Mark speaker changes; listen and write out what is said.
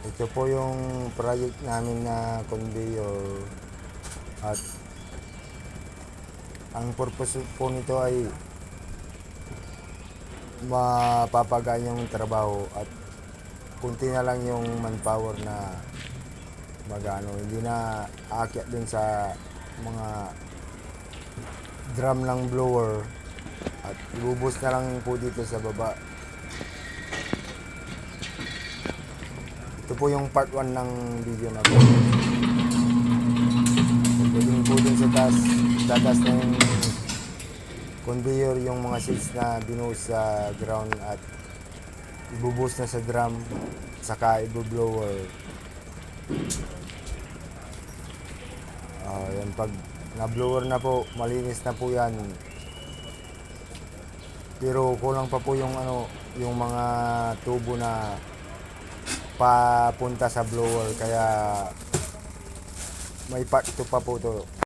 Speaker 1: Ito po yung project namin na conveyor at ang purpose po nito ay mapapagaan yung trabaho at kunti na lang yung manpower na magano, hindi na aakyat dun sa mga drum ng blower at ibubus na lang po dito sa baba. Ito po yung part 1 ng video na po. Pwedeng po dun sa tatas na yung conveyor yung mga seeds na binuhos sa ground at ibubus na sa drum saka ibublower. Yan, pag na-blower na po, malinis na po yan. Pero kulang pa po yung yung mga tubo na papunta sa blower, kaya may part 2 pa po to.